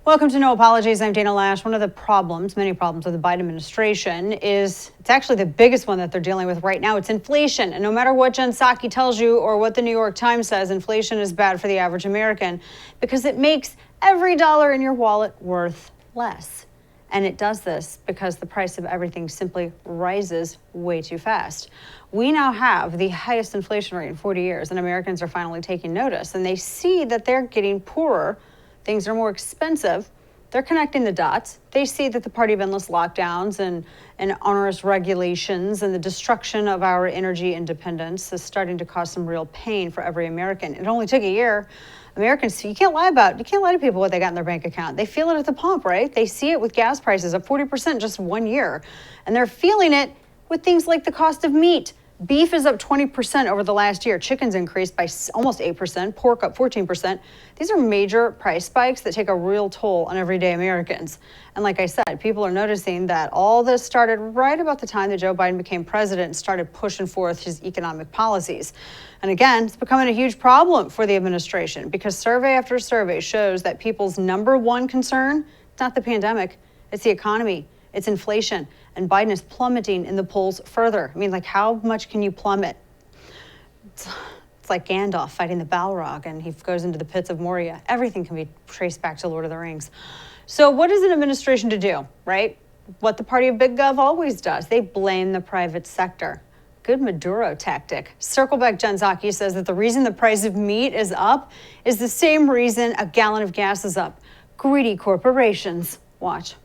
Welcome to No Apologies. I'm Dana Lash. One of the problems, many problems with the Biden administration is, it's actually the biggest one that they're dealing with right now. It's inflation. And no matter what Jen Psaki tells you or what the New York Times says, inflation is bad for the average American because it makes every dollar in your wallet worth less. And it does this because the price of everything simply rises way too fast. We now have the highest inflation rate in 40 years, and Americans are finally taking notice. And they see that they're getting poorer. Things are more expensive. They're connecting the dots. They see that the party of endless lockdowns and onerous regulations and the destruction of our energy independence is starting to cause some real pain for every American. It only took a year. Americans, you can't lie to people what they got in their bank account. They feel it at the pump, right? They see it with gas prices up 40% just 1 year. And they're feeling it with things like the cost of meat. Beef is up 20% over the last year. Chicken's increased by almost 8%, pork up 14%. These are major price spikes that take a real toll on everyday Americans. And like I said, people are noticing that all this started right about the time that Joe Biden became president and started pushing forth his economic policies. And again, it's becoming a huge problem for the administration because survey after survey shows that people's number one concern, it's not the pandemic, it's the economy, it's inflation. And Biden is plummeting in the polls further. I mean, like, how much can you plummet? It's like Gandalf fighting the Balrog, and he goes into the pits of Moria. Everything can be traced back to Lord of the Rings. So what is an administration to do, right? What the party of Big Gov always does. They blame the private sector. Good Maduro tactic. Circle back Jen Psaki says that the reason the price of meat is up is the same reason a gallon of gas is up. Greedy corporations. Watch.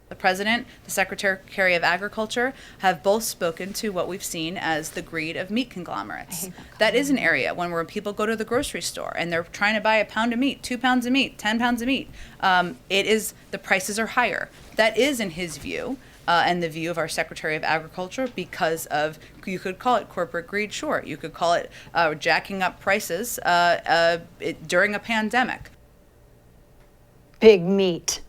The President, the Secretary of Agriculture have both spoken to what we've seen as the greed of meat conglomerates. That is an area when people go to the grocery store and they're trying to buy a pound of meat, 2 pounds of meat, 10 pounds of meat. The prices are higher. That is, in his view, and the view of our Secretary of Agriculture, because of, you could call it corporate greed, sure. You could call it jacking up prices during a pandemic. Big meat.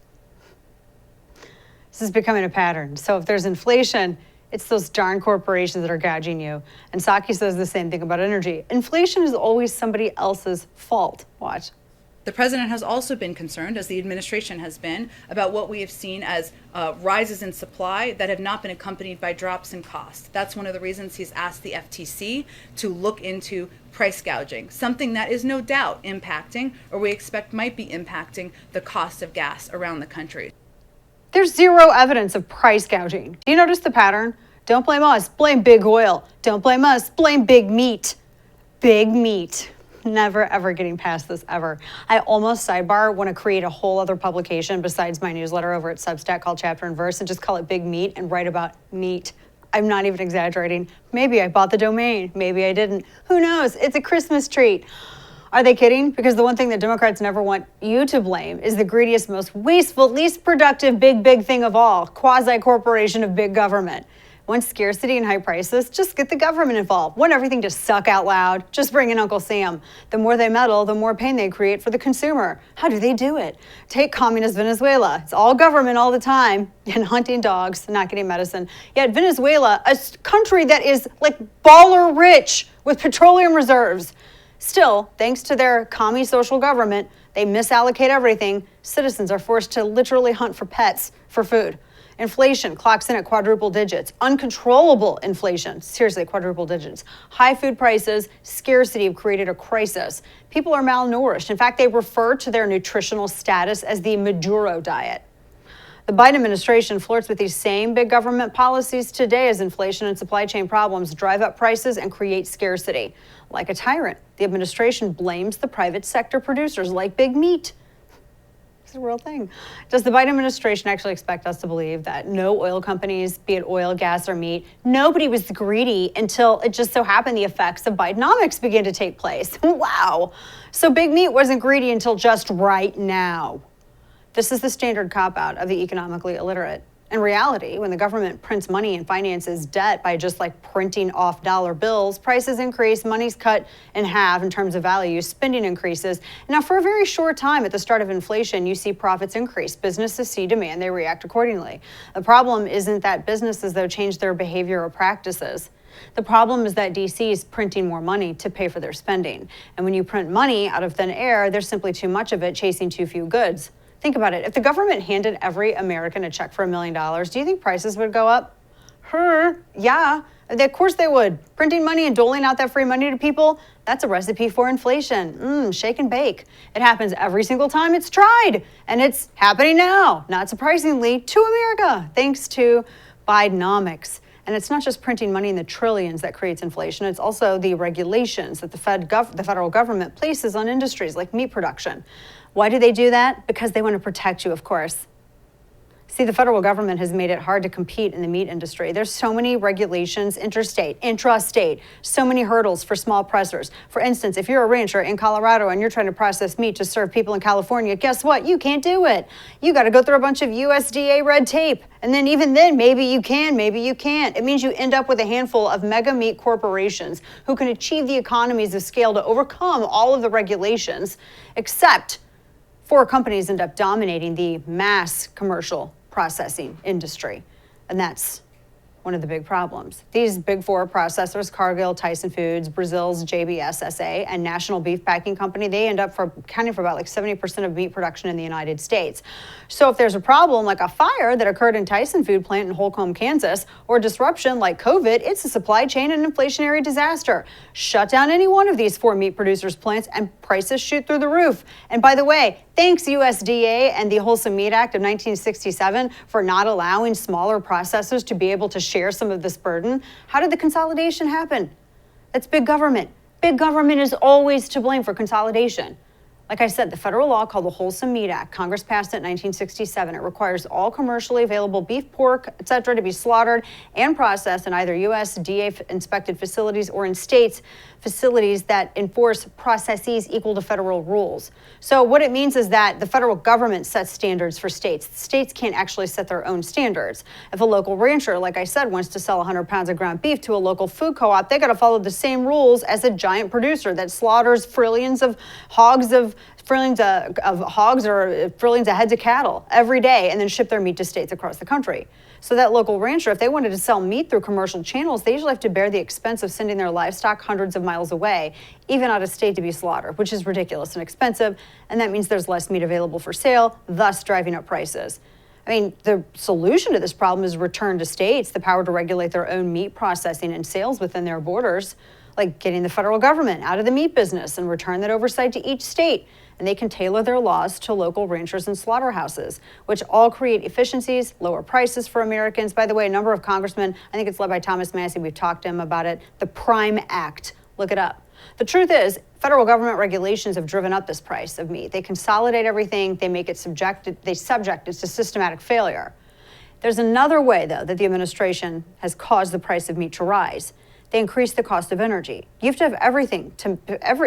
This is becoming a pattern. So if there's inflation, it's those darn corporations that are gouging you. And Psaki says the same thing about energy. Inflation is always somebody else's fault. Watch. The president has also been concerned, as the administration has been, about what we have seen as rises in supply that have not been accompanied by drops in cost. That's one of the reasons he's asked the FTC to look into price gouging, something that is no doubt impacting, or we expect might be impacting, the cost of gas around the country. There's zero evidence of price gouging. Do you notice the pattern? Don't blame us, blame big oil. Don't blame us, blame big meat. Big meat. Never, ever getting past this, ever. I almost, sidebar, want to create a whole other publication besides my newsletter over at Substack called Chapter and Verse and just call it Big Meat and write about meat. I'm not even exaggerating. Maybe I bought the domain. Maybe I didn't. Who knows? It's a Christmas treat. Are they kidding? Because the one thing that Democrats never want you to blame is the greediest, most wasteful, least productive, big thing of all, quasi-corporation of big government. Want scarcity and high prices? Just get the government involved. Want everything to suck out loud? Just bring in Uncle Sam. The more they meddle, the more pain they create for the consumer. How do they do it? Take communist Venezuela. It's all government all the time and hunting dogs, not getting medicine. Yet Venezuela, a country that is like baller rich with petroleum reserves. Still, thanks to their commie social government, they misallocate everything. Citizens are forced to literally hunt for pets for food. Inflation clocks in at quadruple digits. Uncontrollable inflation, seriously, quadruple digits. High food prices, scarcity have created a crisis. People are malnourished. In fact, they refer to their nutritional status as the Maduro diet. The Biden administration flirts with these same big government policies today as inflation and supply chain problems drive up prices and create scarcity. Like a tyrant, the administration blames the private sector producers like big meat. It's a real thing. Does the Biden administration actually expect us to believe that no oil companies, be it oil, gas, or meat, nobody was greedy until it just so happened the effects of Bidenomics began to take place? Wow. So big meat wasn't greedy until just right now. This is the standard cop-out of the economically illiterate. In reality, when the government prints money and finances debt by just like printing off dollar bills, prices increase, money's cut in half in terms of value, spending increases. Now, for a very short time at the start of inflation, you see profits increase. Businesses see demand, they react accordingly. The problem isn't that businesses, though, change their behavior or practices. The problem is that DC is printing more money to pay for their spending. And when you print money out of thin air, there's simply too much of it chasing too few goods. Think about it. If the government handed every American a check for $1 million, do you think prices would go up? Yeah. Of course they would. Printing money and doling out that free money to people, that's a recipe for inflation. Shake and bake. It happens every single time it's tried. And it's happening now, not surprisingly, to America, thanks to Bidenomics. And it's not just printing money in the trillions that creates inflation. It's also the regulations that the federal government places on industries like meat production. Why do they do that? Because they want to protect you, of course. See, the federal government has made it hard to compete in the meat industry. There's so many regulations, interstate, intrastate, so many hurdles for small processors. For instance, if you're a rancher in Colorado and you're trying to process meat to serve people in California, guess what? You can't do it. You got to go through a bunch of USDA red tape. And then even then, maybe you can, maybe you can't. It means you end up with a handful of mega meat corporations who can achieve the economies of scale to overcome all of the regulations, except 4 companies end up dominating the mass commercial processing industry. And that's one of the big problems. These big 4 processors, Cargill, Tyson Foods, Brazil's JBS SA, and National Beef Packing Company, they end up accounting for about like 70% of meat production in the United States. So if there's a problem like a fire that occurred in Tyson Food plant in Holcomb, Kansas, or disruption like COVID, it's a supply chain and inflationary disaster. Shut down any one of these 4 meat producers' plants and prices shoot through the roof. And by the way, thanks USDA and the Wholesome Meat Act of 1967 for not allowing smaller processors to be able to share some of this burden. How did the consolidation happen? That's big government. Big government is always to blame for consolidation. Like I said, the federal law called the Wholesome Meat Act, Congress passed it in 1967. It requires all commercially available beef, pork, etc. to be slaughtered and processed in either USDA-inspected facilities or in states' facilities that enforce processes equal to federal rules. So what it means is that the federal government sets standards for states. States can't actually set their own standards. If a local rancher, like I said, wants to sell 100 pounds of ground beef to a local food co-op, they got to follow the same rules as a giant producer that slaughters trillions of hogs or trillions of heads of cattle every day and then ship their meat to states across the country. So that local rancher, if they wanted to sell meat through commercial channels, they usually have to bear the expense of sending their livestock hundreds of miles away, even out of state to be slaughtered, which is ridiculous and expensive. And that means there's less meat available for sale, thus driving up prices. I mean, the solution to this problem is return to states the power to regulate their own meat processing and sales within their borders, like getting the federal government out of the meat business and return that oversight to each state. And they can tailor their laws to local ranchers and slaughterhouses, which all create efficiencies, lower prices for Americans. By the way, a number of congressmen, I think it's led by Thomas Massie, we've talked to him about it, the Prime Act. Look it up. The truth is, federal government regulations have driven up this price of meat. They consolidate everything, they make it subject it to systematic failure. There's another way, though, that the administration has caused the price of meat to rise. They increase the cost of energy. You have to have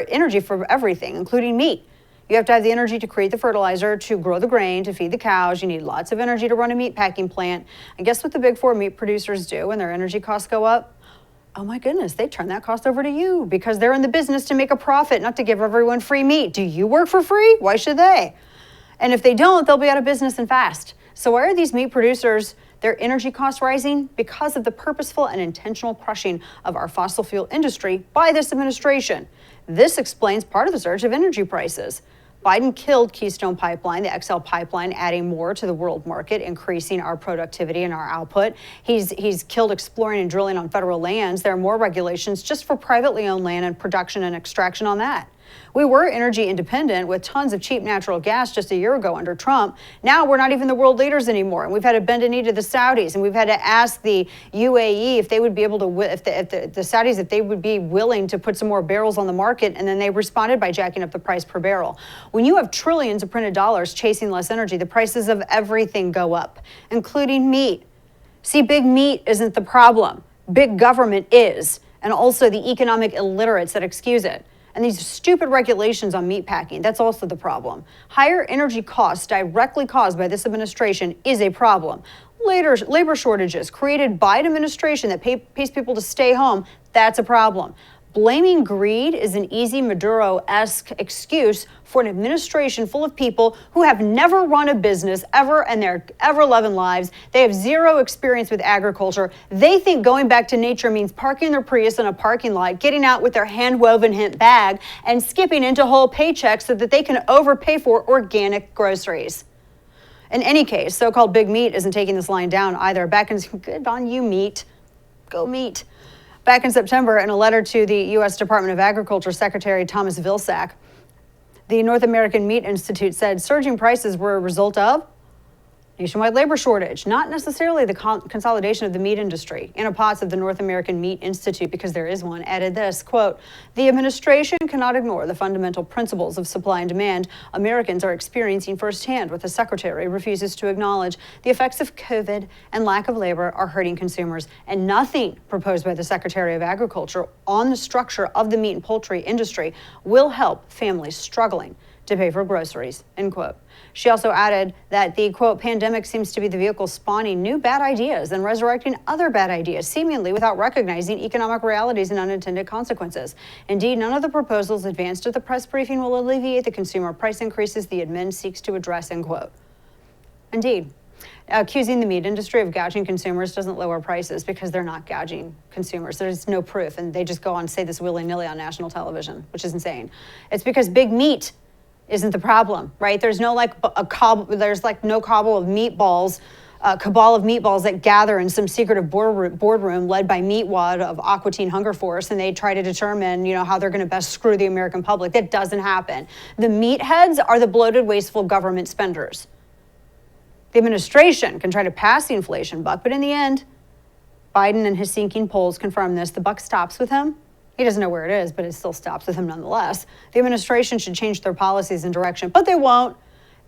energy for everything, including meat. You have to have the energy to create the fertilizer, to grow the grain, to feed the cows. You need lots of energy to run a meat packing plant. And guess what the big 4 meat producers do when their energy costs go up? Oh my goodness, they turn that cost over to you because they're in the business to make a profit, not to give everyone free meat. Do you work for free? Why should they? And if they don't, they'll be out of business and fast. So why are these meat producers, their energy costs rising? Because of the purposeful and intentional crushing of our fossil fuel industry by this administration. This explains part of the surge of energy prices. Biden killed Keystone Pipeline, the XL pipeline, adding more to the world market, increasing our productivity and our output. He's killed exploring and drilling on federal lands. There are more regulations just for privately owned land and production and extraction on that. We were energy independent with tons of cheap natural gas just a year ago under Trump. Now we're not even the world leaders anymore. And we've had to bend a knee to the Saudis, and we've had to ask the UAE if they would be able to, if the Saudis, if they would be willing to put some more barrels on the market, and then they responded by jacking up the price per barrel. When you have trillions of printed dollars chasing less energy, the prices of everything go up, including meat. See, big meat isn't the problem. Big government is, and also the economic illiterates that excuse it. And these stupid regulations on meat packing, that's also the problem. Higher energy costs directly caused by this administration is a problem. Labor shortages created by an administration that pays people to stay home, that's a problem. Blaming greed is an easy Maduro-esque excuse for an administration full of people who have never run a business ever in their ever-loving lives. They have zero experience with agriculture. They think going back to nature means parking their Prius in a parking lot, getting out with their hand-woven hemp bag, and skipping into whole paychecks so that they can overpay for organic groceries. In any case, so-called big meat isn't taking this line down either. Good on you, meat. Go meat. Back in September, in a letter to the U.S. Department of Agriculture Secretary Thomas Vilsack, the North American Meat Institute said surging prices were a result of nationwide labor shortage, not necessarily the consolidation of the meat industry. Anna Potts of the North American Meat Institute, because there is one, added this, quote, "The administration cannot ignore the fundamental principles of supply and demand Americans are experiencing firsthand, what the secretary refuses to acknowledge. The effects of COVID and lack of labor are hurting consumers, and nothing proposed by the Secretary of Agriculture on the structure of the meat and poultry industry will help families struggling to pay for groceries," end quote. She also added that the, quote, "pandemic seems to be the vehicle spawning new bad ideas and resurrecting other bad ideas, seemingly without recognizing economic realities and unintended consequences. Indeed, none of the proposals advanced at the press briefing will alleviate the consumer price increases the admin seeks to address," end quote. Indeed. Accusing the meat industry of gouging consumers doesn't lower prices because they're not gouging consumers. There's no proof, and they just go on and say this willy-nilly on national television, which is insane. It's because big meat isn't the problem, right? There's no no cabal of meatballs, cabal of meatballs that gather in some secretive boardroom led by Meatwad of Aqua Teen Hunger Force, and they try to determine, how they're going to best screw the American public. That doesn't happen. The meatheads are the bloated, wasteful government spenders. The administration can try to pass the inflation buck, but in the end, Biden and his sinking polls confirm this. The buck stops with him. He doesn't know where it is, but it still stops with him nonetheless. The administration should change their policies and direction, but they won't,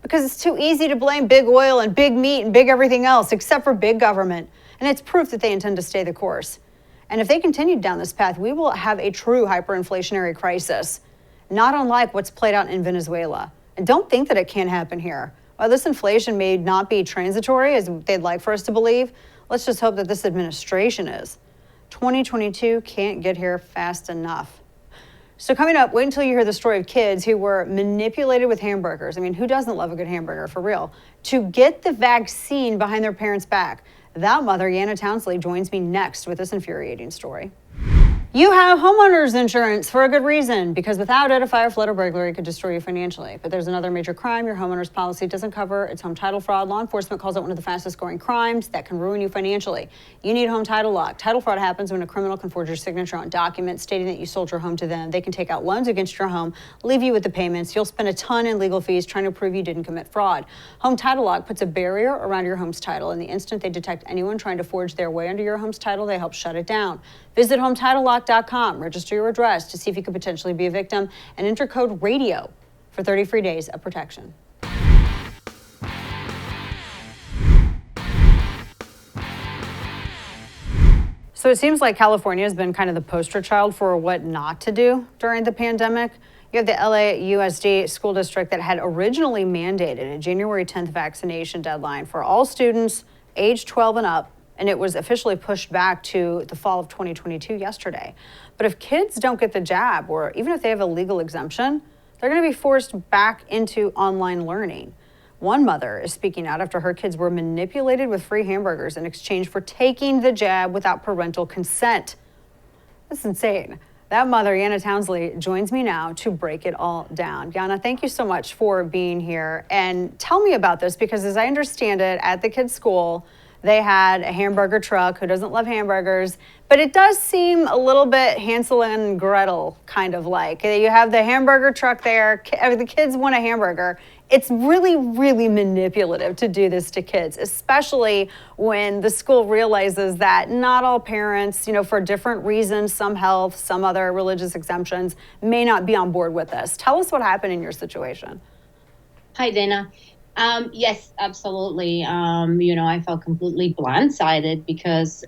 because it's too easy to blame big oil and big meat and big everything else except for big government. And it's proof that they intend to stay the course. And if they continue down this path, we will have a true hyperinflationary crisis, not unlike what's played out in Venezuela. And don't think that it can't happen here. While this inflation may not be transitory, as they'd like for us to believe, let's just hope that this administration is. 2022 can't get here fast enough. So coming up, wait until you hear the story of kids who were manipulated with hamburgers. I mean, who doesn't love a good hamburger, for real? To get the vaccine behind their parents' back. That mother, Jana Townsley, joins me next with this infuriating story. You have homeowners insurance for a good reason, because without it, a fire, flood, or burglary could destroy you financially. But there's another major crime your homeowner's policy doesn't cover. It's home title fraud. Law enforcement calls it one of the fastest growing crimes that can ruin you financially. You need home title lock. Title fraud happens when a criminal can forge your signature on documents stating that you sold your home to them. They can take out loans against your home, leave you with the payments. You'll spend a ton in legal fees trying to prove you didn't commit fraud. Home title lock puts a barrier around your home's title, and the instant they detect anyone trying to forge their way under your home's title, they help shut it down. Visit HometitleLock.com, register your address to see if you could potentially be a victim, and enter code RADIO for 30 free days of protection. So it seems like California has been kind of the poster child for what not to do during the pandemic. You have the LAUSD school district that had originally mandated a January 10th vaccination deadline for all students age 12 and up, and it was officially pushed back to the fall of 2022 yesterday. But if kids don't get the jab, or even if they have a legal exemption, they're going to be forced back into online learning. One mother is speaking out after her kids were manipulated with free hamburgers in exchange for taking the jab without parental consent. That's insane. That mother, Jana Townsley, joins me now to break it all down. Jana, thank you so much for being here. And tell me about this, because as I understand it, at the kids' school, they had a hamburger truck. Who doesn't love hamburgers? But it does seem a little bit Hansel and Gretel kind of like. You have the hamburger truck there. The kids want a hamburger. It's really, really manipulative to do this to kids, especially when the school realizes that not all parents, for different reasons, some health, some other religious exemptions, may not be on board with this. Tell us what happened in your situation. Hi, Dana. Yes, absolutely. I felt completely blindsided because,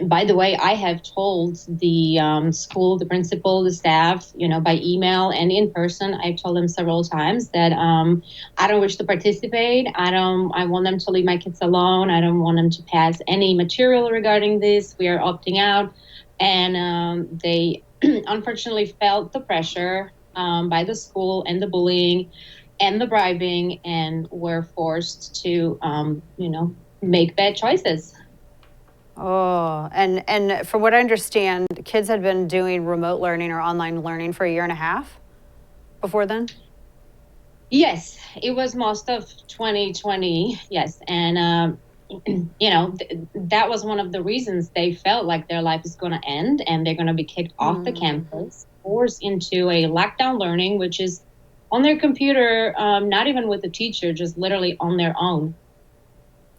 by the way, I have told the school, the principal, the staff, by email and in person. I've told them several times that I don't wish to participate. I want them to leave my kids alone. I don't want them to pass any material regarding this. We are opting out. And they unfortunately felt the pressure by the school and the bullying and the bribing, and were forced to, make bad choices. Oh, and from what I understand, kids had been doing remote learning or online learning for a year and a half before then? Yes, it was most of 2020. Yes. And, that was one of the reasons they felt like their life is going to end and they're going to be kicked off the campus, forced into a lockdown learning, which is on their computer, not even with a teacher, just literally on their own.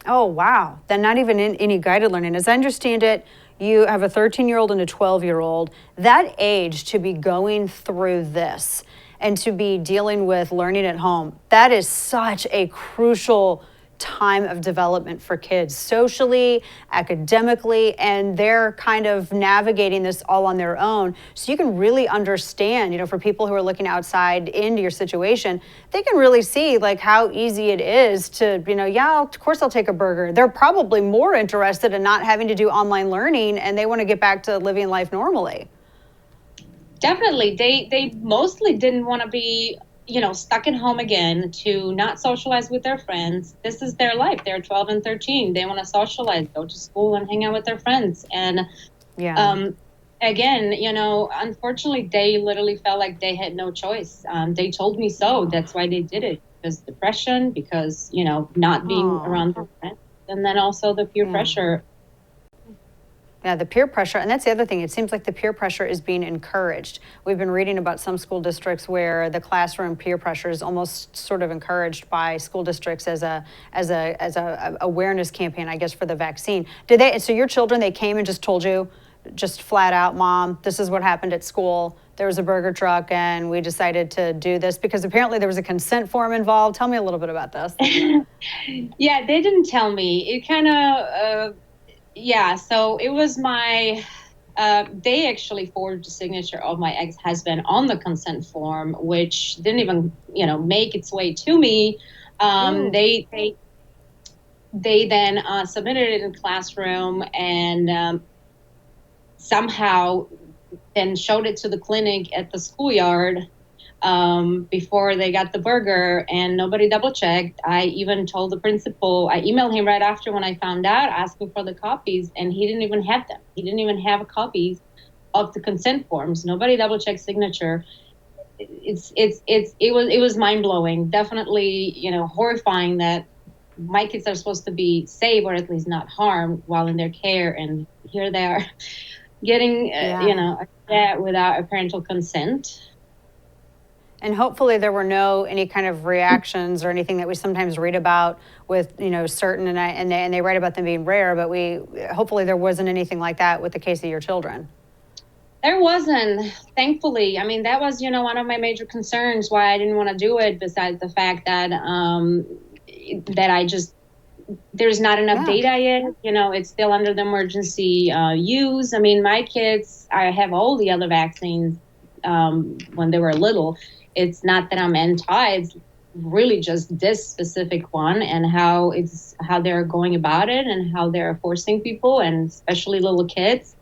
Oh, wow. Then not even in any guided learning. As I understand it, you have a 13-year-old and a 12-year-old. That age to be going through this and to be dealing with learning at home, that is such a crucial time of development for kids socially, academically, and they're kind of navigating this all on their own. So you can really understand, for people who are looking outside into your situation, they can really see like how easy it is to, yeah, of course I'll take a burger. They're probably more interested in not having to do online learning and they want to get back to living life normally. Definitely. They mostly didn't want to be stuck at home again, to not socialize with their friends. This is their life. They're 12 and 13. They want to socialize, go to school and hang out with their friends. And again, unfortunately, they literally felt like they had no choice. They told me so. That's why they did it. Because depression, because, not being around their friends. And then also the peer pressure. Yeah, the peer pressure, and that's the other thing. It seems like the peer pressure is being encouraged. We've been reading about some school districts where the classroom peer pressure is almost sort of encouraged by school districts as a awareness campaign, I guess, for the vaccine. Did they? So your children, they came and just told you, just flat out, Mom, this is what happened at school. There was a burger truck, and we decided to do this because apparently there was a consent form involved. Tell me a little bit about this. Yeah, they didn't tell me. It kind of. Yeah, so it was they actually forged the signature of my ex-husband on the consent form, which didn't even, make its way to me. They then submitted it in classroom and somehow then showed it to the clinic at the schoolyard before they got the burger, and nobody double checked. I even told the principal, I emailed him right after when I found out, asking for the copies, and he didn't even have them. He didn't even have copies of the consent forms. Nobody double checked signature. It was mind blowing. Definitely, horrifying that my kids are supposed to be safe or at least not harmed while in their care, and here they are getting without a parental consent. And hopefully there were any kind of reactions or anything that we sometimes read about with, certain, and they write about them being rare, but hopefully there wasn't anything like that with the case of your children. There wasn't, thankfully. I mean, that was, one of my major concerns why I didn't want to do it, besides the fact that there's not enough data yet. It's still under the emergency use. I mean, my kids, I have all the other vaccines when they were little. It's not that I'm anti, it's really just this specific one and how they're going about it and how they're forcing people, and especially little kids,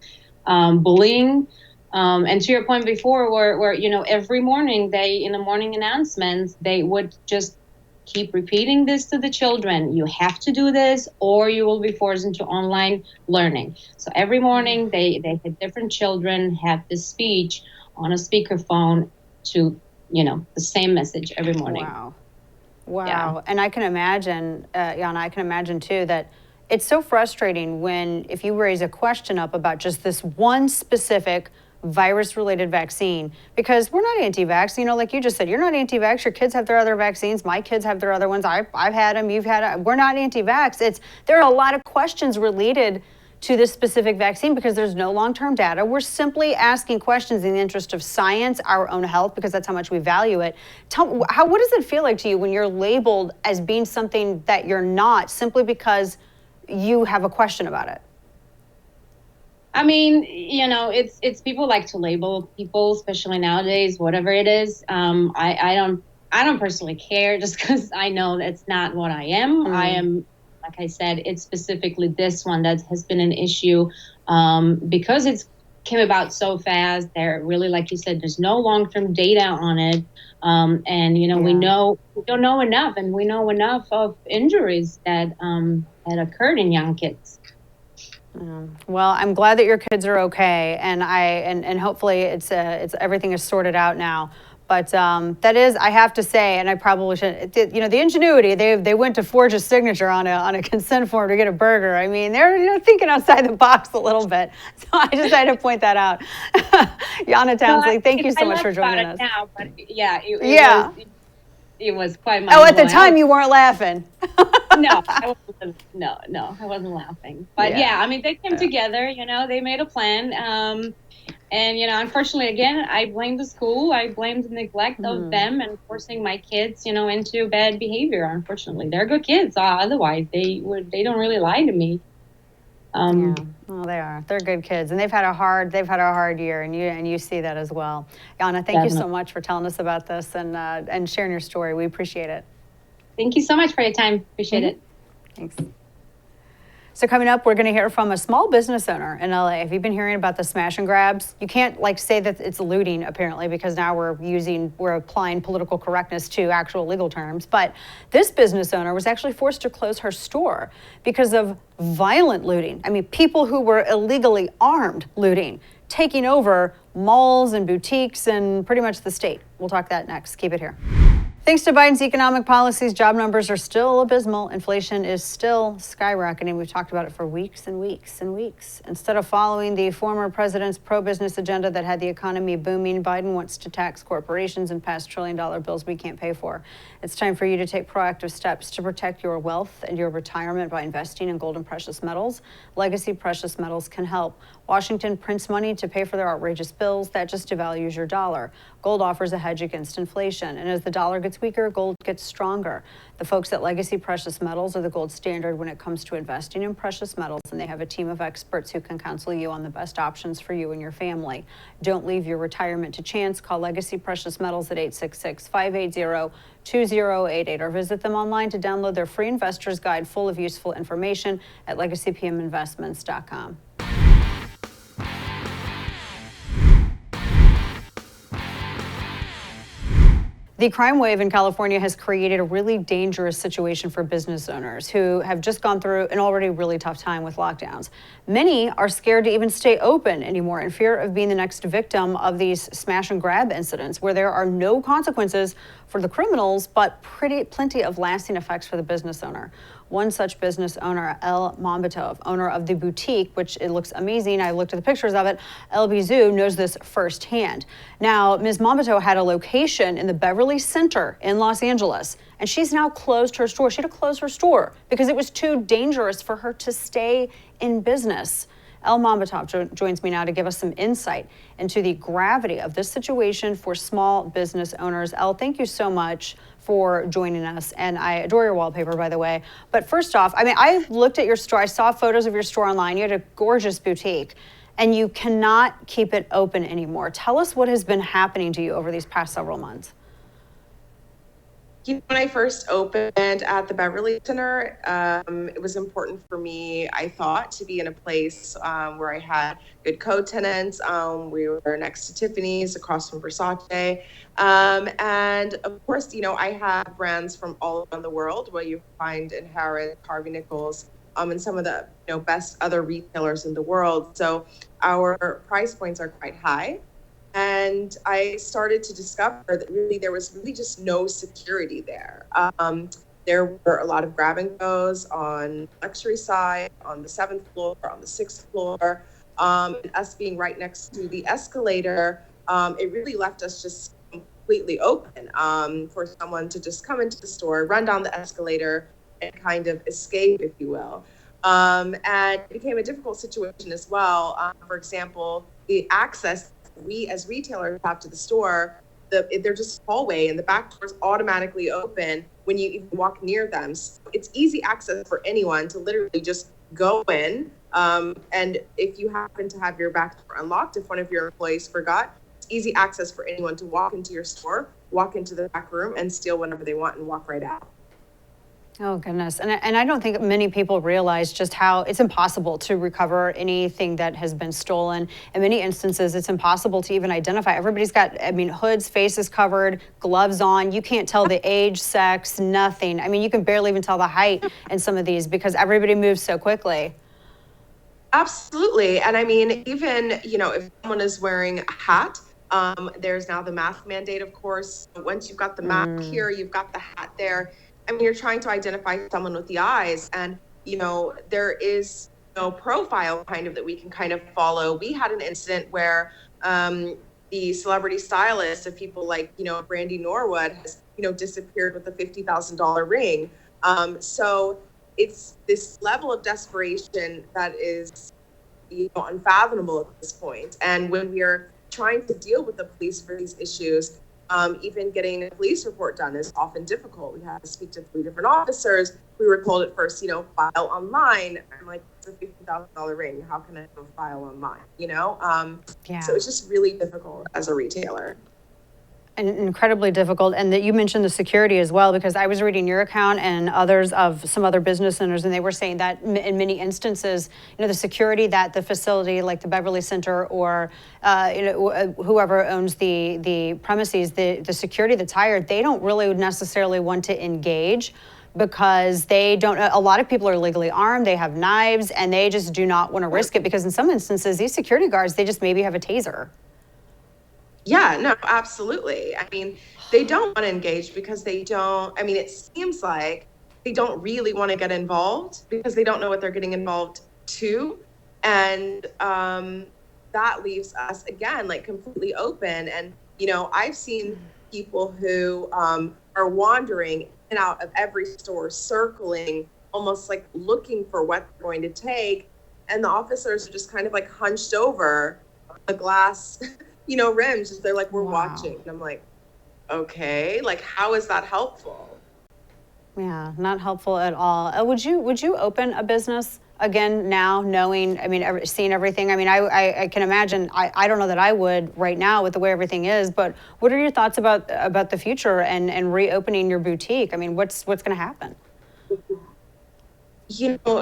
bullying. And to your point before, where every morning in the morning announcements, they would just keep repeating this to the children. You have to do this or you will be forced into online learning. So every morning they had different children have this speech on a speakerphone to the same message every morning. Wow. Yeah. And I can imagine, Jana, I can imagine too that it's so frustrating if you raise a question up about just this one specific virus-related vaccine, because we're not anti-vax. Like you just said, you're not anti-vax. Your kids have their other vaccines. My kids have their other ones. I've had them. You've had them. We're not anti-vax. There are a lot of questions related to this specific vaccine because there's no long-term data. We're simply asking questions in the interest of science, our own health, because that's how much we value it. What does it feel like to you when you're labeled as being something that you're not, simply because you have a question about it? I mean, it's people like to label people, especially nowadays, whatever it is. I don't personally care, just because I know that's not what I am. I am, like I said, it's specifically this one that has been an issue because it came about so fast. There really, like you said, there's no long-term data on it. And, we don't know enough, and we know enough of injuries that occurred in young kids. Well, I'm glad that your kids are okay, and hopefully it's everything is sorted out now. But that is, I have to say, and I probably shouldn't, the ingenuity, they went to forge a signature on a consent form to get a burger. I mean, they're thinking outside the box a little bit. So I just had to point that out. Jana Townsley, thank you so much for joining us. Now, but yeah, it was quite Oh, at the time you weren't laughing. No, I wasn't laughing. But yeah, I mean, they came together, they made a plan. And, unfortunately, again, I blame the school. I blame the neglect of them and forcing my kids, into bad behavior. Unfortunately, they're good kids. Otherwise, they don't really lie to me. Well, they are. They're good kids, and they've had a hard year, and you see that as well. Jana, thank you so much for telling us about this and sharing your story. We appreciate it. Thank you so much for your time. Appreciate it. Thanks. So coming up, we're going to hear from a small business owner in LA. Have you been hearing about the smash and grabs? You can't say that it's looting apparently, because now we're applying political correctness to actual legal terms. But this business owner was actually forced to close her store because of violent looting. I mean, people who were illegally armed looting, taking over malls and boutiques and pretty much the state. We'll talk that next. Keep it here. Thanks to Biden's economic policies, job numbers are still abysmal. Inflation is still skyrocketing. We've talked about it for weeks and weeks and weeks. Instead of following the former president's pro-business agenda that had the economy booming, Biden wants to tax corporations and pass trillion-dollar bills we can't pay for. It's time for you to take proactive steps to protect your wealth and your retirement by investing in gold and precious metals. Legacy Precious Metals can help. Washington prints money to pay for their outrageous bills. That just devalues your dollar. Gold offers a hedge against inflation, and as the dollar gets weaker, gold gets stronger. The folks at Legacy Precious Metals are the gold standard when it comes to investing in precious metals, and they have a team of experts who can counsel you on the best options for you and your family. Don't leave your retirement to chance. Call Legacy Precious Metals at 866-580-2088 or visit them online to download their free investor's guide full of useful information at legacypminvestments.com. The crime wave in California has created a really dangerous situation for business owners who have just gone through an already really tough time with lockdowns. Many are scared to even stay open anymore in fear of being the next victim of these smash and grab incidents where there are no consequences for the criminals, but plenty of lasting effects for the business owner. One such business owner, Elle Mambetov, owner of the boutique, which it looks amazing. I looked at the pictures of it. Elle Bizou knows this firsthand. Now, Ms. Mambetov had a location in the Beverly Center in Los Angeles, and she's now closed her store. She had to close her store because it was too dangerous for her to stay in business. Elle Mambetov joins me now to give us some insight into the gravity of this situation for small business owners. Elle, thank you so much for joining us, and I adore your wallpaper, by the way. But first off, I mean, I looked at your store. I saw photos of your store online. You had a gorgeous boutique, and you cannot keep it open anymore. Tell us what has been happening to you over these past several months. When I first opened at the Beverly Center, it was important for me, I thought, to be in a place where I had good co-tenants. We were next to Tiffany's, across from Versace. And of course, I have brands from all around the world where you find in Harrods, Harvey Nichols, and some of the best other retailers in the world. So our price points are quite high. And I started to discover that really there was really just no security there. There were a lot of grab and goes on the luxury side, on the 7th floor, on the 6th floor. And us being right next to the escalator, it really left us just completely open for someone to just come into the store, run down the escalator, and kind of escape, if you will. And it became a difficult situation as well. For example, the access we as retailers have to the store, they're just hallway and the back doors automatically open when you even walk near them. So it's easy access for anyone to literally just go in. And if you happen to have your back door unlocked, if one of your employees forgot, it's easy access for anyone to walk into your store, walk into the back room and steal whatever they want and walk right out. Oh, goodness. And I don't think many people realize just how it's impossible to recover anything that has been stolen. In many instances, it's impossible to even identify. Everybody's got, hoods, faces covered, gloves on. You can't tell the age, sex, nothing. I mean, you can barely even tell the height in some of these because everybody moves so quickly. Absolutely. And I mean, even, if someone is wearing a hat, There's now the mask mandate, of course. Once you've got the mask here, you've got the hat there. I mean, you're trying to identify someone with the eyes, and there is no profile kind of that we can kind of follow. We had an incident where the celebrity stylist of people like Brandy Norwood has disappeared with a $50,000 ring. So it's this level of desperation that is unfathomable at this point. And when we're trying to deal with the police for these issues, even getting a police report done is often difficult. We had to speak to 3 different officers. We were told at first, file online. I'm like, it's a $50,000 ring. How can I go file online? So it's just really difficult as a retailer. And incredibly difficult. And that you mentioned the security as well, because I was reading your account and others of some other business owners, and they were saying that in many instances, the security that the facility like the Beverly Center or whoever owns the premises, the security that's hired, they don't really necessarily want to engage, because they don't, a lot of people are legally armed, they have knives, and they just do not want to risk it, because in some instances, these security guards, they just maybe have a taser. Yeah, no, absolutely. I mean, they don't want to engage because it seems like they don't really want to get involved because they don't know what they're getting involved to. And that leaves us, again, like completely open. And, I've seen people who are wandering in and out of every store, circling, almost like looking for what they're going to take. And the officers are just kind of like hunched over the glass rims. They're like, we're watching. And I'm like, okay, like, how is that helpful? Yeah, not helpful at all. Would you open a business again now, knowing, seeing everything? I can imagine, I don't know that I would right now with the way everything is, but what are your thoughts about the future and reopening your boutique? What's going to happen?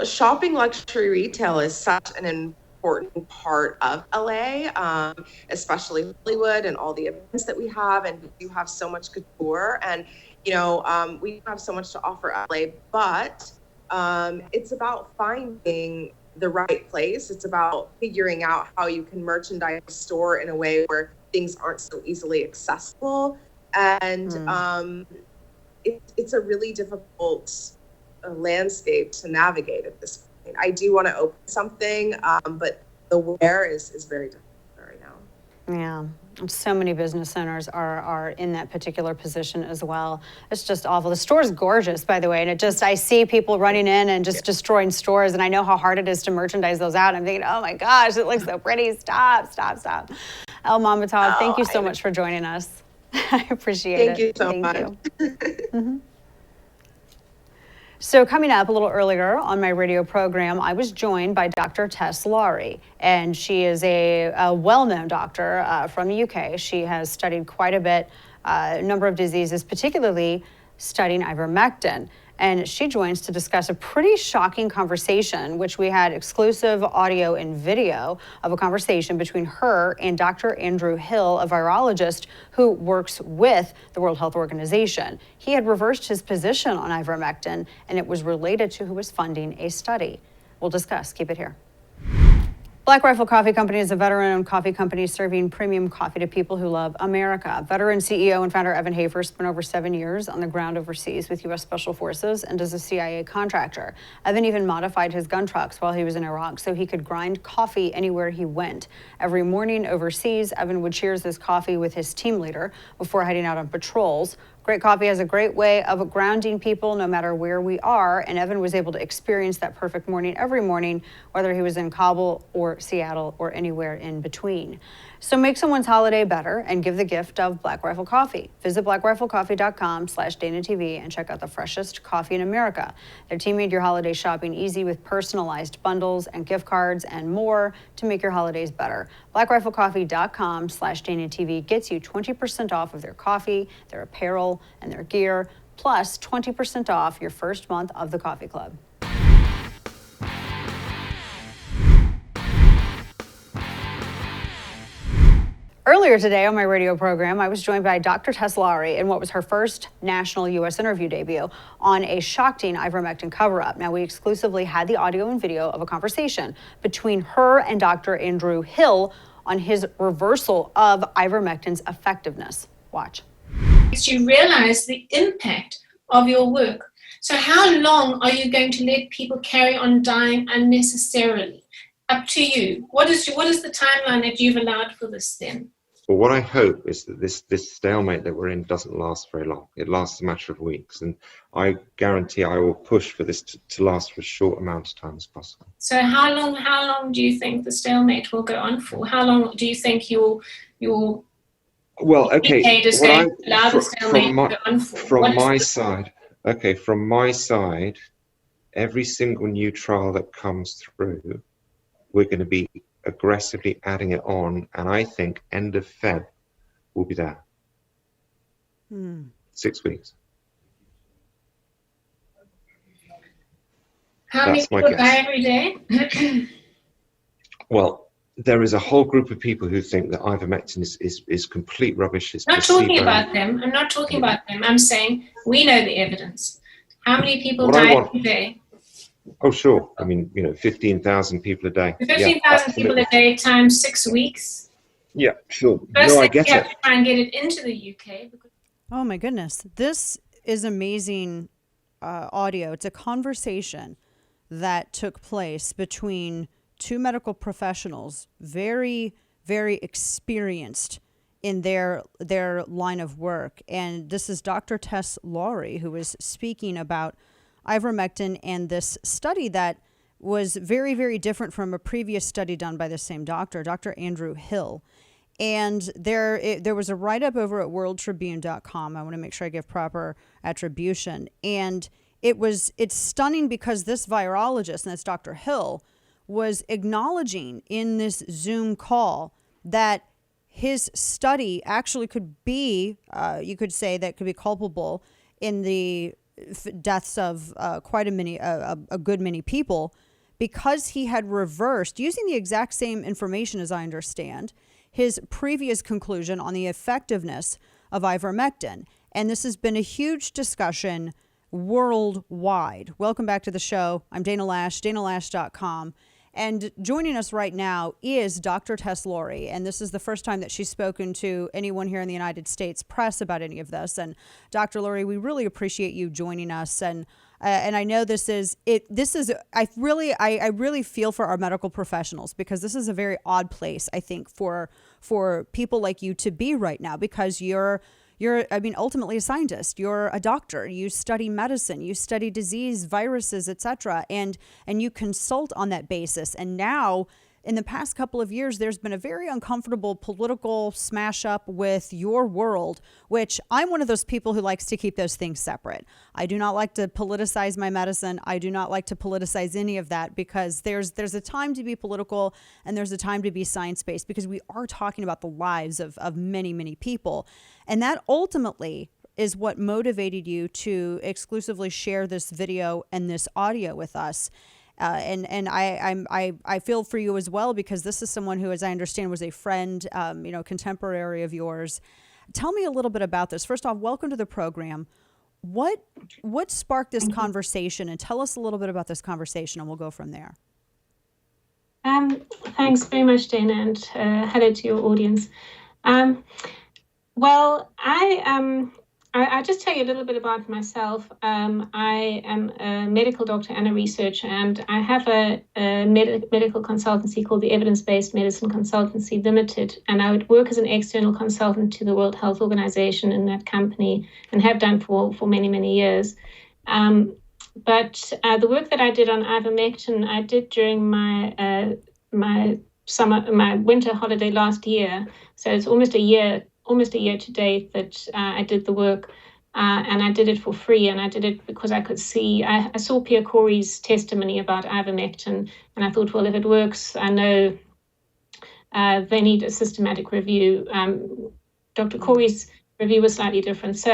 Shopping luxury retail is such an important part of LA, especially Hollywood and all the events that we have, and we do have so much couture, and we have so much to offer LA, but it's about finding the right place. It's about figuring out how you can merchandise a store in a way where things aren't so easily accessible, and it's a really difficult landscape to navigate at this point. I do want to open something, but the where is very difficult right now. Yeah. So many business owners are in that particular position as well. It's just awful. The store's gorgeous, by the way, and I see people running in and just destroying stores, and I know how hard it is to merchandise those out. I'm thinking, oh my gosh, it looks so pretty. Stop. Elle Mambetov, thank you so much for joining us. I appreciate it. Thank you so much. Mm-hmm. So coming up a little earlier on my radio program, I was joined by Dr. Tess Lawire, and she is a well-known doctor from the UK. She has studied quite a bit, a number of diseases, particularly studying ivermectin. And she joins to discuss a pretty shocking conversation, which we had exclusive audio and video of a conversation between her and Dr. Andrew Hill, a virologist who works with the World Health Organization. He had reversed his position on ivermectin, and it was related to who was funding a study. We'll discuss. Keep it here. Black Rifle Coffee Company is a veteran-owned coffee company serving premium coffee to people who love America. Veteran CEO and founder Evan Hafer spent over 7 years on the ground overseas with U.S. Special Forces and as a CIA contractor. Evan even modified his gun trucks while he was in Iraq so he could grind coffee anywhere he went. Every morning overseas, Evan would cheers his coffee with his team leader before heading out on patrols. Great coffee has a great way of grounding people no matter where we are, and Evan was able to experience that perfect morning every morning, whether he was in Kabul or Seattle or anywhere in between. So make someone's holiday better and give the gift of Black Rifle Coffee. Visit blackriflecoffee.com/DanaTV and check out the freshest coffee in America. Their team made your holiday shopping easy with personalized bundles and gift cards and more to make your holidays better. blackriflecoffee.com/DanaTV gets you 20% off of their coffee, their apparel, and their gear, plus 20% off your first month of the Coffee Club. Earlier today on my radio program, I was joined by Dr. Tess Lawire in what was her first national U.S. interview debut on a shocking ivermectin cover-up. Now, we exclusively had the audio and video of a conversation between her and Dr. Andrew Hill on his reversal of ivermectin's effectiveness. Watch. You realize the impact of your work. So how long are you going to let people carry on dying unnecessarily? Up to you. What is the timeline that you've allowed for this then? Well, what I hope is that this stalemate that we're in doesn't last very long. It lasts a matter of weeks, and I guarantee I will push for this to last for as short amount of time as possible. So how long do you think the stalemate will go on for? How long do you think your well, okay, is going to allow the stalemate to go on for? From my side, every single new trial that comes through, we're going to be aggressively adding it on, and I think end of Feb will be there. 6 weeks. How many people die every day? Well, there is a whole group of people who think that ivermectin is complete rubbish. It's I'm not talking about them. I'm not talking about them. I'm saying we know the evidence. How many people die every day? Oh, sure. I mean, 15,000 people a day. 15,000 people a day times 6 weeks. Yeah, sure. First, I get you have it. to try and get it into the UK. Oh my goodness. This is amazing audio. It's a conversation that took place between two medical professionals, very, very experienced in their line of work. And this is Dr. Tess Lawire, who was speaking about ivermectin and this study that was very, very different from a previous study done by the same doctor, Dr. Andrew Hill. And there was a write-up over at worldtribune.com. I want to make sure I give proper attribution. And it's stunning because this virologist, and that's Dr. Hill, was acknowledging in this Zoom call that his study actually could be, you could say that could be culpable in the deaths of quite a good many people, because he had reversed, using the exact same information as I understand, his previous conclusion on the effectiveness of ivermectin. And this has been a huge discussion worldwide. Welcome back to the show. I'm Dana Lash, danalash.com. And joining us right now is Dr. Tess Lawire, and this is the first time that she's spoken to anyone here in the United States press about any of this. And Dr. Lawire, we really appreciate you joining us. And I know I really feel for our medical professionals, because this is a very odd place, I think, for people like you to be right now, because you're ultimately a scientist. You're a doctor. You study medicine. You study disease, viruses, etc. And you consult on that basis. And now, in the past couple of years, there's been a very uncomfortable political smash up with your world, which I'm one of those people who likes to keep those things separate. I do not like to politicize my medicine. I do not like to politicize any of that, because there's a time to be political and there's a time to be science-based, because we are talking about the lives of many, many people. And that ultimately is what motivated you to exclusively share this video and this audio with us. And I feel for you as well, because this is someone who, as I understand, was a friend, contemporary of yours. Tell me a little bit about this. First off, welcome to the program. What sparked this conversation, and tell us a little bit about this conversation, and we'll go from there. Thanks very much, Dana, and hello to your audience. Well, I'll just tell you a little bit about myself. I am a medical doctor and a researcher, and I have a medical consultancy called the Evidence-Based Medicine Consultancy Limited, and I would work as an external consultant to the World Health Organization in that company, and have done for many, many years. But the work that I did on ivermectin, I did during my winter holiday last year. So it's almost a year to date that I did the work, and I did it for free, and I did it because I could see, I saw Pierre Corey's testimony about ivermectin, and I thought, well, if it works, I know they need a systematic review. Dr. Corey's review was slightly different. So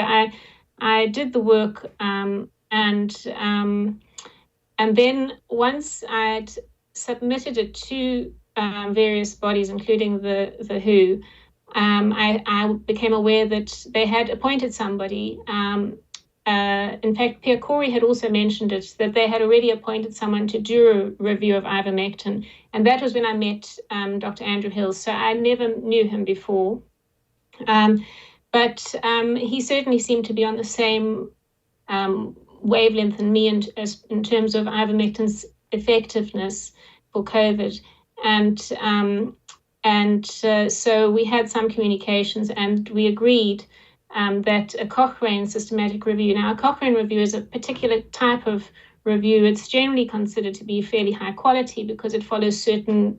I did the work, and then once I'd submitted it to various bodies, including the WHO, I became aware that they had appointed somebody in fact, Pierre Corey had also mentioned it, that they had already appointed someone to do a review of ivermectin. And that was when I met Dr. Andrew Hill. So I never knew him before. But he certainly seemed to be on the same wavelength than me in terms of ivermectin's effectiveness for COVID. And so we had some communications, and we agreed that a Cochrane systematic review. Now, a Cochrane review is a particular type of review. It's generally considered to be fairly high quality because it follows certain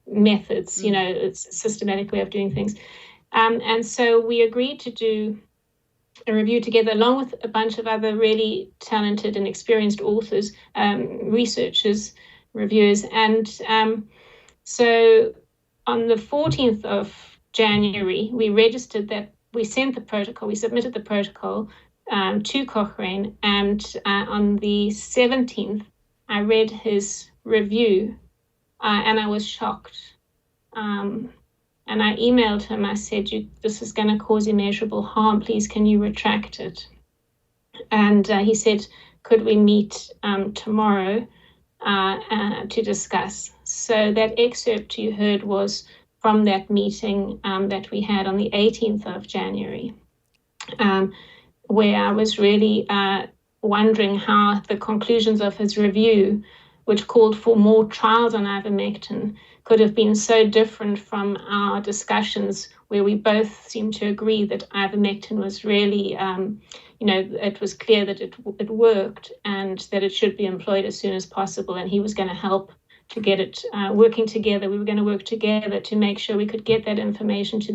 methods. You know, it's a systematic way of doing things. And so we agreed to do a review together, along with a bunch of other really talented and experienced authors, researchers, reviewers. And so on the 14th of January, we registered that. We sent the protocol, we submitted the protocol to Cochrane, and on the 17th, I read his review, and I was shocked. And I emailed him, I said, this is going to cause immeasurable harm, please can you retract it? And he said, could we meet tomorrow to discuss? So that excerpt you heard was from that meeting that we had on the 18th of January, where I was really wondering how the conclusions of his review, which called for more trials on ivermectin, could have been so different from our discussions where we both seemed to agree that ivermectin was really, it was clear that it worked and that it should be employed as soon as possible, and he was going to help to get it working together. We were going to work together to make sure we could get that information to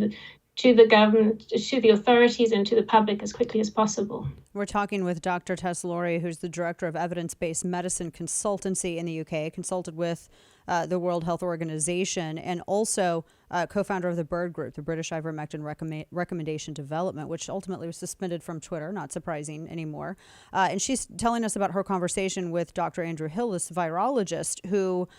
the government, to the authorities, and to the public as quickly as possible. We're talking with Dr. Tess Lawire, who's the director of evidence-based medicine consultancy in the UK, consulted with the World Health Organization, and also co-founder of the BIRD Group, the British Ivermectin Recommendation Development, which ultimately was suspended from Twitter, not surprising anymore. And she's telling us about her conversation with Dr. Andrew Hill, this virologist, who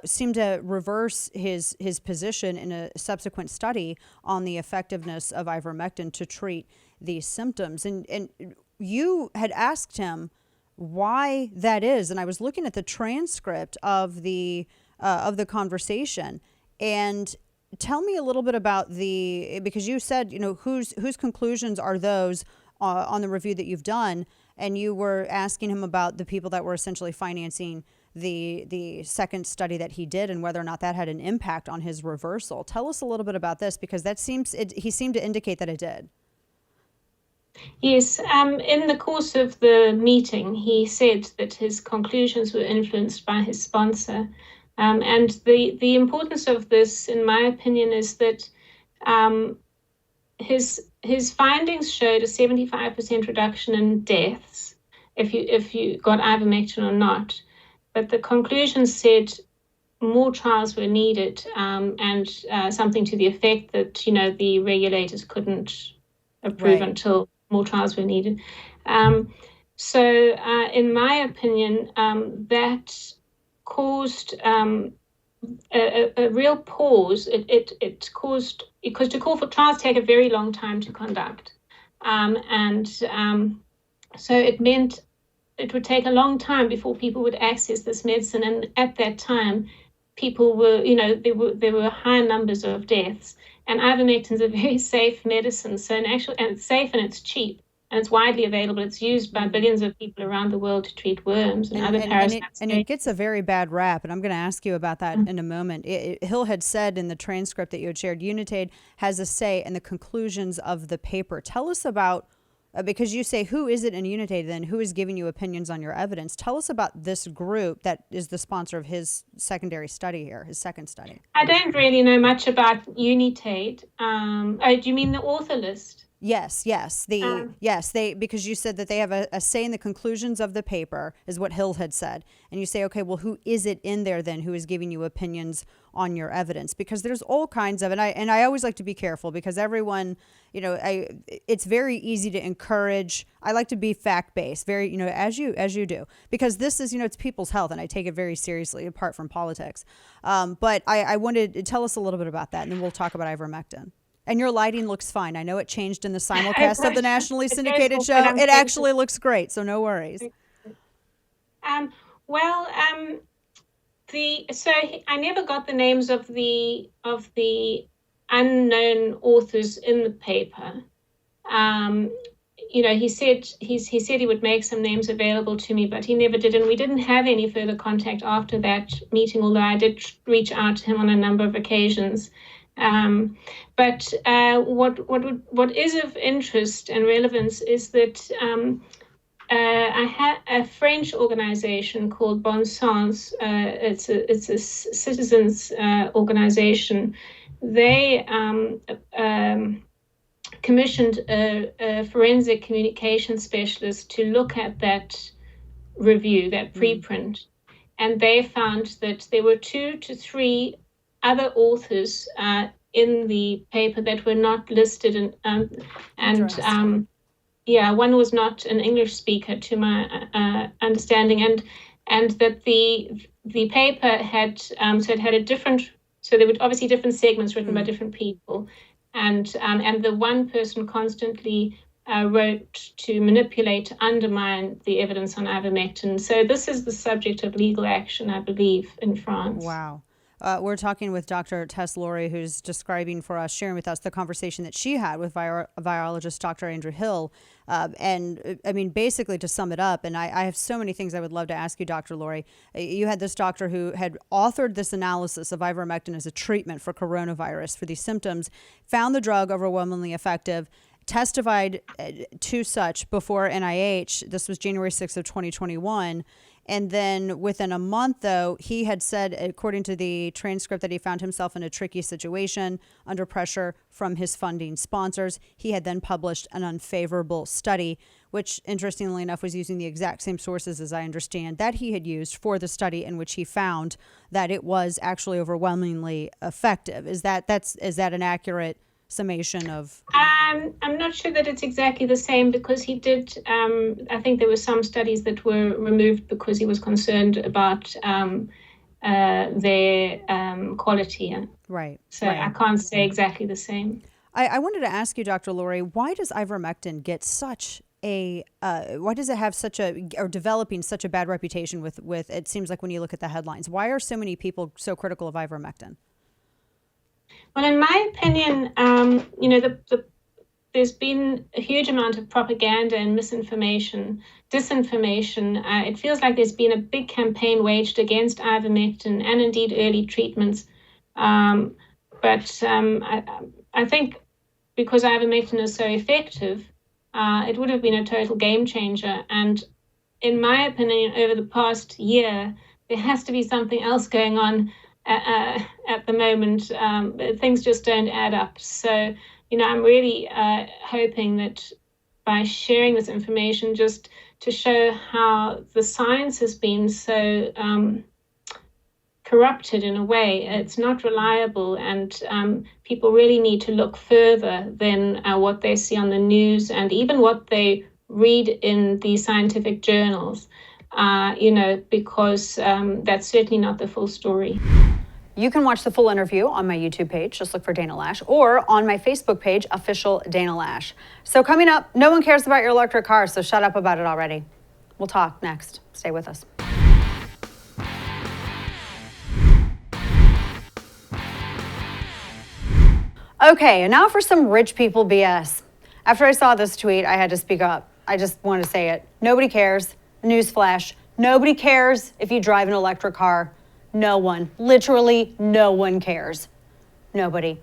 seemed to reverse his position in a subsequent study on the effectiveness of ivermectin to treat these symptoms. And you had asked him why that is, and I was looking at the transcript of the conversation. And tell me a little bit about because you said, whose conclusions are those on the review that you've done, and you were asking him about the people that were essentially financing the second study that he did and whether or not that had an impact on his reversal. Tell us a little bit about this, because he seemed to indicate that it did. Yes, in the course of the meeting, he said that his conclusions were influenced by his sponsor. And the importance of this, in my opinion, is that his findings showed a 75% reduction in deaths if you got ivermectin or not. But the conclusions said more trials were needed, and something to the effect that the regulators couldn't approve until more trials were needed. So in my opinion, that caused a real pause. It caused, because to call for trials take a very long time to conduct. So it meant it would take a long time before people would access this medicine. And at that time, people were, there were high numbers of deaths. And ivermectin is a very safe medicine. So and it's safe and it's cheap. And it's widely available. It's used by billions of people around the world to treat worms and other parasites. And it gets a very bad rap, and I'm going to ask you about that in a moment. Hill had said in the transcript that you had shared, Unitaid has a say in the conclusions of the paper. Tell us about, because you say, who is it in Unitaid then? Who is giving you opinions on your evidence? Tell us about this group that is the sponsor of his secondary study here, his second study. I don't really know much about Unitaid. Do you mean the author list? Yes. Because you said that they have a say in the conclusions of the paper, is what Hill had said. And you say, okay, well, who is it in there then who is giving you opinions on your evidence? Because there's all kinds of, and I always like to be careful, because everyone, it's very easy to encourage. I like to be fact-based, very, as you do, because this is, it's people's health, and I take it very seriously apart from politics. But I wanted to tell us a little bit about that, and then we'll talk about ivermectin. And your lighting looks fine. I know it changed in the simulcast of the nationally It does syndicated look show. good. I'm It thankful. actually looks great, so no worries. So I never got the names of the unknown authors in the paper. He said he would make some names available to me, but he never did, and we didn't have any further contact after that meeting. Although I did reach out to him on a number of occasions. But what is of interest and relevance is that I had a French organization called Bon Sens. It's a citizens organization. They commissioned a forensic communication specialist to look at that review, that preprint, and they found that there were 2 to 3 other authors in the paper that were not listed, one was not an English speaker, to my understanding, and that the paper had it had a different. So there were obviously different segments written by different people, and the one person constantly wrote to manipulate, to undermine the evidence on ivermectin. So this is the subject of legal action, I believe, in France. Wow. We're talking with Dr. Tess Lawire, who's describing for us, sharing with us the conversation that she had with virologist Dr. Andrew Hill. And I mean, basically to sum it up, and I have so many things I would love to ask you, Dr. Lawire. You had this doctor who had authored this analysis of ivermectin as a treatment for coronavirus for these symptoms, found the drug overwhelmingly effective, testified to such before NIH. This was January 6th of 2021. And then within a month, though, he had said, according to the transcript, that he found himself in a tricky situation under pressure from his funding sponsors. He had then published an unfavorable study, which, interestingly enough, was using the exact same sources, as I understand, that he had used for the study, in which he found that it was actually overwhelmingly effective. Is that an accurate summation of? I'm not sure that it's exactly the same, because he did, I think there were some studies that were removed because he was concerned about their quality. Right. So right. I can't say exactly the same. I wanted to ask you, Dr. Lawire, why does ivermectin get such why does it have or developing such a bad reputation with, it seems like when you look at the headlines, why are so many people so critical of ivermectin? Well, in my opinion, there's been a huge amount of propaganda and disinformation. It feels like there's been a big campaign waged against ivermectin and indeed early treatments. But I think because ivermectin is so effective, it would have been a total game changer. And in my opinion, over the past year, there has to be something else going on at the moment. Things just don't add up. So, I'm really hoping that by sharing this information, just to show how the science has been so corrupted in a way, it's not reliable, and people really need to look further than what they see on the news and even what they read in the scientific journals, because that's certainly not the full story. You can watch the full interview on my YouTube page, just look for Dana Lash, or on my Facebook page, Official Dana Lash. So coming up, no one cares about your electric car, so shut up about it already. We'll talk next. Stay with us. Okay, and now for some rich people BS. After I saw this tweet, I had to speak up. I just want to say it. Nobody cares. Newsflash. Nobody cares if you drive an electric car. No one, literally no one cares. Nobody.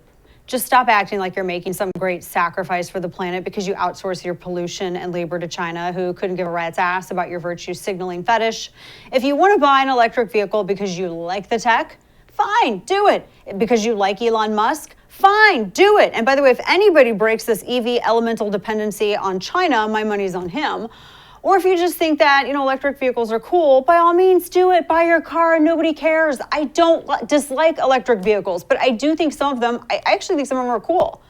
Just stop acting like you're making some great sacrifice for the planet because you outsource your pollution and labor to China, who couldn't give a rat's ass about your virtue signaling fetish. If you want to buy an electric vehicle because you like the tech, fine, do it. Because you like Elon Musk, fine, do it. And by the way, if anybody breaks this EV elemental dependency on China, my money's on him. Or if you just think that, electric vehicles are cool, by all means, do it. Buy your car. Nobody cares. I don't dislike electric vehicles, but I do think some of them, I actually think some of them are cool.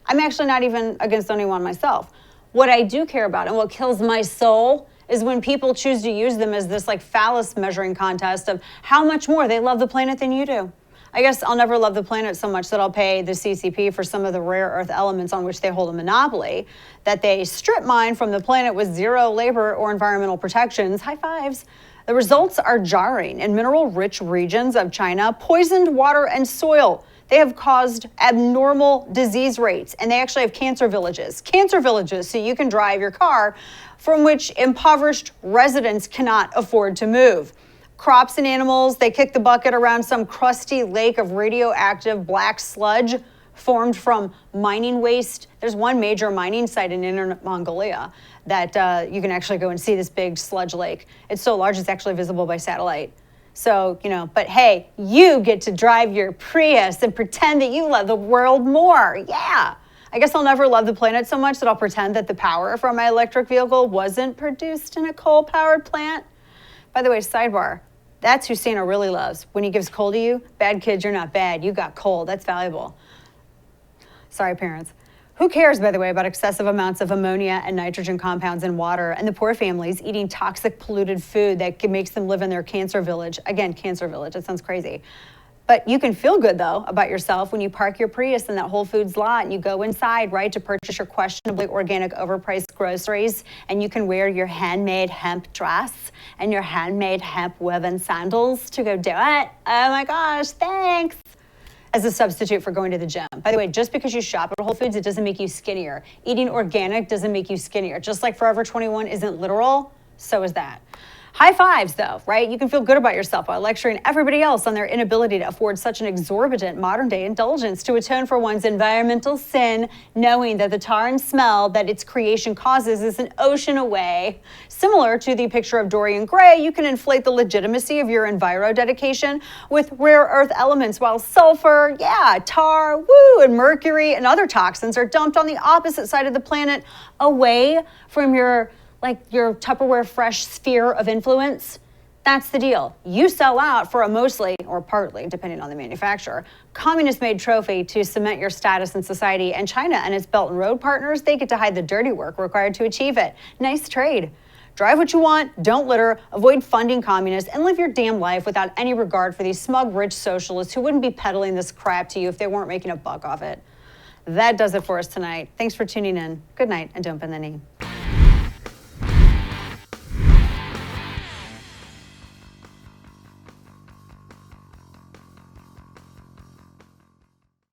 I'm actually not even against owning one myself. What I do care about and what kills my soul is when people choose to use them as this phallus measuring contest of how much more they love the planet than you do. I guess I'll never love the planet so much that I'll pay the CCP for some of the rare earth elements on which they hold a monopoly, that they strip mine from the planet with zero labor or environmental protections. High fives. The results are jarring. In mineral-rich regions of China, poisoned water and soil, they have caused abnormal disease rates, and they actually have cancer villages. Cancer villages, so you can drive your car from which impoverished residents cannot afford to move. Crops and animals, they kick the bucket around some crusty lake of radioactive black sludge formed from mining waste. There's one major mining site in Inner Mongolia that you can actually go and see this big sludge lake. It's so large, it's actually visible by satellite. So, you know, but hey, you get to drive your Prius and pretend that you love the world more. Yeah. I guess I'll never love the planet so much that I'll pretend that the power from my electric vehicle wasn't produced in a coal-powered plant. By the way, sidebar, that's who Santa really loves. When he gives coal to you, bad kids, you're not bad. You got coal. That's valuable. Sorry, parents. Who cares, by the way, about excessive amounts of ammonia and nitrogen compounds in water and the poor families eating toxic, polluted food that makes them live in their cancer village? Again, cancer village, it sounds crazy. But you can feel good, though, about yourself when you park your Prius in that Whole Foods lot and you go inside, right, to purchase your questionably organic, overpriced groceries, and you can wear your handmade hemp dress and your handmade hemp woven sandals to go do it. Oh my gosh, thanks. As a substitute for going to the gym. By the way, just because you shop at Whole Foods, it doesn't make you skinnier. Eating organic doesn't make you skinnier. Just like Forever 21 isn't literal, so is that. High fives, though, right? You can feel good about yourself while lecturing everybody else on their inability to afford such an exorbitant modern-day indulgence to atone for one's environmental sin, knowing that the tar and smell that its creation causes is an ocean away. Similar to the picture of Dorian Gray, you can inflate the legitimacy of your enviro dedication with rare earth elements, while sulfur, tar, and mercury and other toxins are dumped on the opposite side of the planet, away from your Tupperware fresh sphere of influence. That's the deal. You sell out for a mostly, or partly, depending on the manufacturer, communist-made trophy to cement your status in society, and China and its Belt and Road partners, they get to hide the dirty work required to achieve it. Nice trade. Drive what you want, don't litter, avoid funding communists, and live your damn life without any regard for these smug, rich socialists who wouldn't be peddling this crap to you if they weren't making a buck off it. That does it for us tonight. Thanks for tuning in. Good night, and don't bend the knee.